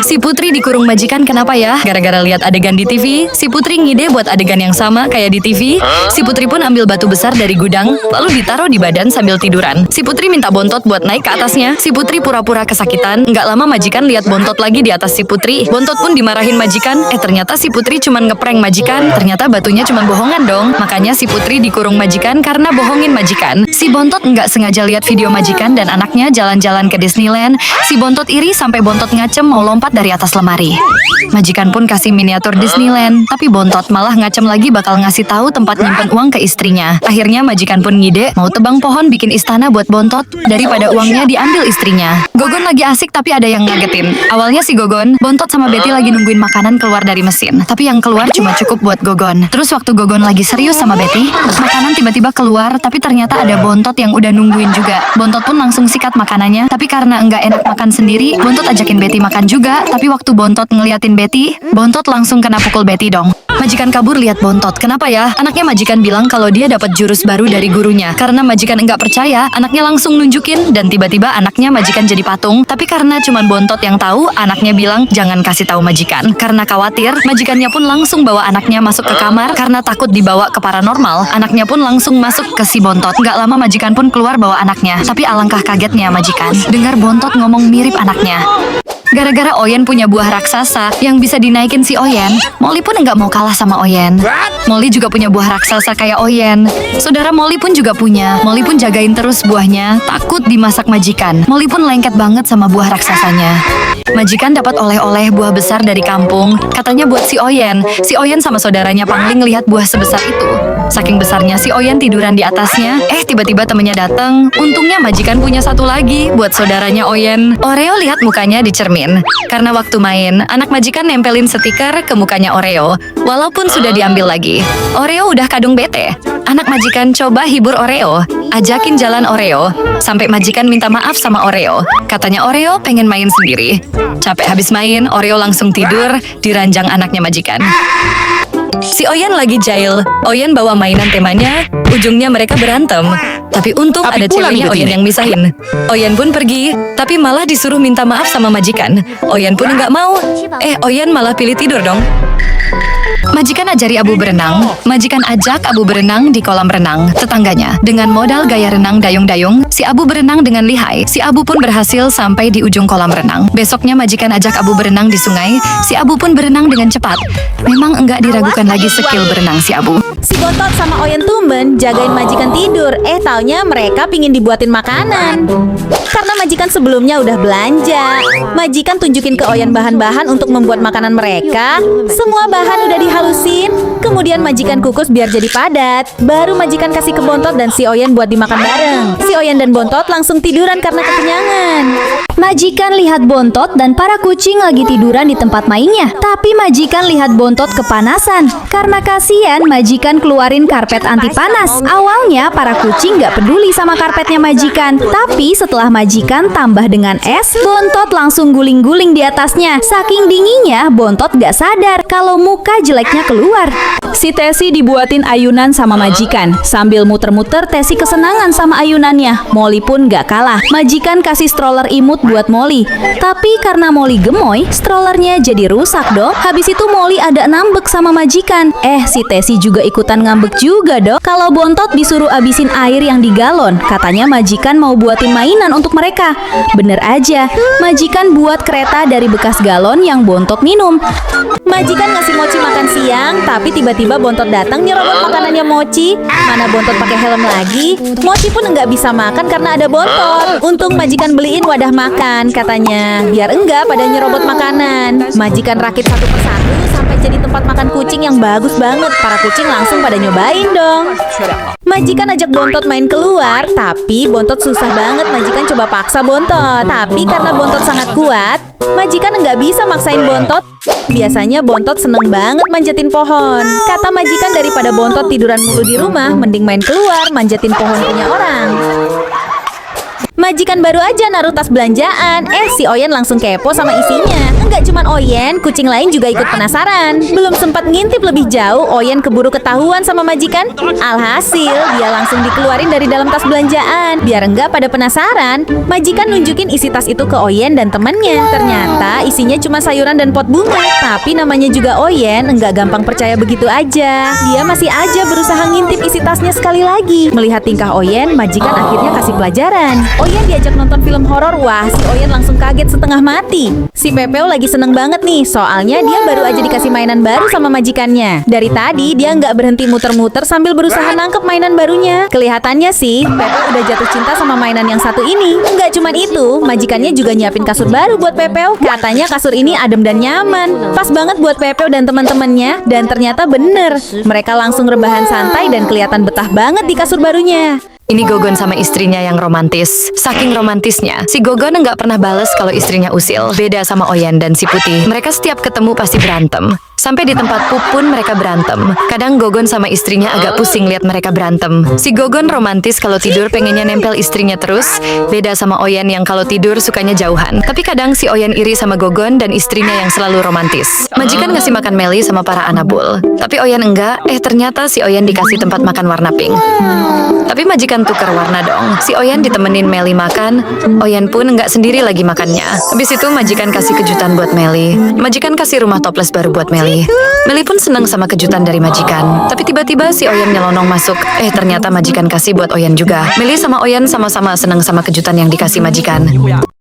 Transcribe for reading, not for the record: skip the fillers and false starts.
Si Putri dikurung majikan kenapa ya? Gara-gara lihat adegan di TV, si Putri ngide buat adegan yang sama kayak di TV. Si Putri pun ambil batu besar dari gudang, lalu ditaruh di badan sambil tiduran. Si Putri minta Bontot buat naik ke atasnya. Si Putri pura-pura kesakitan. Nggak lama majikan lihat Bontot lagi di atas si Putri. Bontot pun dimarahin majikan. Ternyata si Putri cuman ngeprank majikan. Ternyata batunya cuman bohongan dong. Makanya si Putri dikurung majikan karena bohongin majikan. Si Bontot nggak sengaja lihat video majikan dan anaknya jalan-jalan ke Disneyland. Si Bontot iri sampai Bontot ngacem mau lompat dari atas lemari. Majikan pun kasih miniatur Disneyland, tapi Bontot malah ngacem lagi bakal ngasih tahu tempat nyimpen uang ke istrinya. Akhirnya majikan pun ngide mau tebang pohon bikin istana buat Bontot daripada uangnya diambil istrinya. Gogon lagi asik tapi ada yang ngagetin. Awalnya si Gogon, Bontot sama Betty lagi nungguin makanan keluar dari mesin, tapi yang keluar cuma cukup buat Gogon. Terus waktu Gogon lagi serius sama Betty, makanan tiba-tiba keluar, tapi ternyata ada Bontot yang udah nungguin juga. Bontot pun langsung sikat makanannya, tapi karena enggak enak makan sendiri, Bontot ajakin Betty makan juga. Tapi waktu Bontot ngeliatin Betty, Bontot langsung kena pukul Betty dong. Majikan kabur lihat Bontot. Kenapa ya? Anaknya majikan bilang kalau dia dapat jurus baru dari gurunya. Karena majikan enggak percaya, anaknya langsung nunjukin dan tiba-tiba anaknya majikan jadi patung. Tapi karena cuman Bontot yang tahu, anaknya bilang jangan kasih tahu majikan. Karena khawatir, majikannya pun langsung bawa anaknya masuk ke kamar karena takut dibawa ke paranormal. Anaknya pun langsung masuk ke si Bontot. Nggak lama majikan pun keluar bawa anaknya. Tapi alangkah kagetnya majikan dengar Bontot ngomong mirip anaknya. Gara-gara Oyen punya buah raksasa yang bisa dinaikin si Oyen, Molly pun nggak mau kalah sama Oyen. Molly juga punya buah raksasa kayak Oyen. Saudara Molly pun juga punya. Molly pun jagain terus buahnya, takut dimasak majikan. Molly pun lengket banget sama buah raksasanya. Majikan dapat oleh-oleh buah besar dari kampung. Katanya buat si Oyen. Si Oyen sama saudaranya Pangling lihat buah sebesar itu. Saking besarnya si Oyen tiduran di atasnya. Tiba-tiba temennya datang. Untungnya majikan punya satu lagi buat saudaranya Oyen. Oreo lihat mukanya di cermin. Karena waktu main, anak majikan nempelin stiker ke mukanya Oreo. Walaupun sudah diambil lagi. Oreo udah kadung bete. Anak majikan coba hibur Oreo. Ajakin jalan Oreo. Sampai majikan minta maaf sama Oreo. Katanya Oreo pengen main sendiri. Capek habis main, Oreo langsung tidur di ranjang anaknya majikan. Si Oyen lagi jail. Oyen bawa mainan temanya. Ujungnya mereka berantem. Tapi untung ada ceweknya Oyen yang misahin. Oyen pun pergi, tapi malah disuruh minta maaf sama majikan. Oyen pun nggak mau. Oyen malah pilih tidur dong. Majikan ajari Abu berenang. Majikan ajak Abu berenang di kolam renang tetangganya. Dengan modal gaya renang dayung-dayung, si Abu berenang dengan lihai. Si Abu pun berhasil sampai di ujung kolam renang. Besoknya majikan ajak Abu berenang di sungai. Si Abu pun berenang dengan cepat. Memang enggak diragukan lagi skill berenang si Abu. Si Bontot sama Oyen tumben jagain majikan tidur. Taunya mereka pingin dibuatin makanan. Karena majikan sebelumnya udah belanja. Majikan tunjukin ke Oyen bahan-bahan untuk membuat makanan mereka. Semua bahan udah dihalusin. Kemudian majikan kukus biar jadi padat. Baru majikan kasih ke Bontot dan si Oyen buat dimakan bareng. Si Oyen dan Bontot langsung tiduran karena kekenyangan. Majikan lihat Bontot dan para kucing lagi tiduran di tempat mainnya. Tapi majikan lihat Bontot kepanasan. Karena kasihan, majikan keluarin karpet anti panas. Awalnya para kucing gak peduli sama karpetnya majikan. Tapi setelah majikan tambah dengan es, Bontot langsung guling-guling di atasnya. Saking dinginnya, Bontot gak sadar kalau muka jeleknya keluar. Si Tesi dibuatin ayunan sama majikan. Sambil muter-muter, Tesi kesenangan sama ayunannya. Molly pun gak kalah. Majikan kasih stroller imut buat Molly. Tapi karena Molly gemoy, strollernya jadi rusak dong. Habis itu Molly ada ngambek sama majikan. Si Tesi juga ikutan ngambek juga dong. Kalau Bontot disuruh abisin air yang di galon. Katanya majikan mau buatin mainan untuk mereka. Bener aja, majikan buat kereta dari bekas galon yang Bontot minum. Majikan ngasih Mochi makan siang, tapi tiba-tiba Bontot datang nyerobot makanannya Mochi. Mana Bontot pakai helm lagi? Mochi pun nggak bisa makan karena ada Bontot. Untung majikan beliin wadah makan, katanya biar enggak pada nyerobot makanan. Majikan rakit satu persatu sampai jadi tempat makan kucing yang bagus banget. Para kucing langsung pada nyobain dong. Majikan ajak Bontot main keluar, tapi Bontot susah banget. Majikan coba paksa Bontot, tapi karena Bontot sangat kuat, majikan nggak bisa maksain Bontot. Biasanya Bontot seneng banget manjatin pohon. Kata majikan daripada Bontot tiduran mulu di rumah, mending main keluar manjatin pohon punya orang. Majikan baru aja naruh tas belanjaan. Si Oyen langsung kepo sama isinya. Enggak cuman Oyen, kucing lain juga ikut penasaran. Belum sempat ngintip lebih jauh, Oyen keburu ketahuan sama majikan. Alhasil, dia langsung dikeluarin dari dalam tas belanjaan. Biar enggak pada penasaran, majikan nunjukin isi tas itu ke Oyen dan temannya. Ternyata isinya cuma sayuran dan pot bunga. Tapi namanya juga Oyen, enggak gampang percaya begitu aja. Dia masih aja berusaha ngintip isi tasnya sekali lagi. Melihat tingkah Oyen, majikan akhirnya kasih pelajaran. Oyen diajak nonton film horor. Wah, si Oyen langsung kaget setengah mati. Si Pepeo lagi seneng banget nih, soalnya dia baru aja dikasih mainan baru sama majikannya. Dari tadi dia nggak berhenti muter-muter sambil berusaha nangkep mainan barunya. Kelihatannya sih, Pepeo udah jatuh cinta sama mainan yang satu ini. Nggak cuman itu, majikannya juga nyiapin kasur baru buat Pepeo. Katanya kasur ini adem dan nyaman. Pas banget buat Pepeo dan teman-temannya. Dan ternyata bener, mereka langsung rebahan santai dan kelihatan betah banget di kasur barunya. Ini Gogon sama istrinya yang romantis. Saking romantisnya, si Gogon nggak pernah bales kalau istrinya usil. Beda sama Oyen dan si Putih, mereka setiap ketemu pasti berantem. Sampai di tempat pup pun mereka berantem. Kadang Gogon sama istrinya agak pusing lihat mereka berantem. Si Gogon romantis kalau tidur pengennya nempel istrinya terus. Beda sama Oyen yang kalau tidur sukanya jauhan. Tapi kadang si Oyen iri sama Gogon dan istrinya yang selalu romantis. Majikan ngasih makan Meli sama para anabul. Tapi Oyen enggak, ternyata si Oyen dikasih tempat makan warna pink. Tapi majikan tukar warna dong. Si Oyen ditemenin Meli makan. Oyen pun enggak sendiri lagi makannya. Habis itu majikan kasih kejutan buat Meli. Majikan kasih rumah toples baru buat Meli. Meli pun senang sama kejutan dari majikan. Tapi tiba-tiba si Oyen nyelonong masuk. Ternyata majikan kasih buat Oyen juga. Meli sama Oyen sama-sama senang sama kejutan yang dikasih majikan.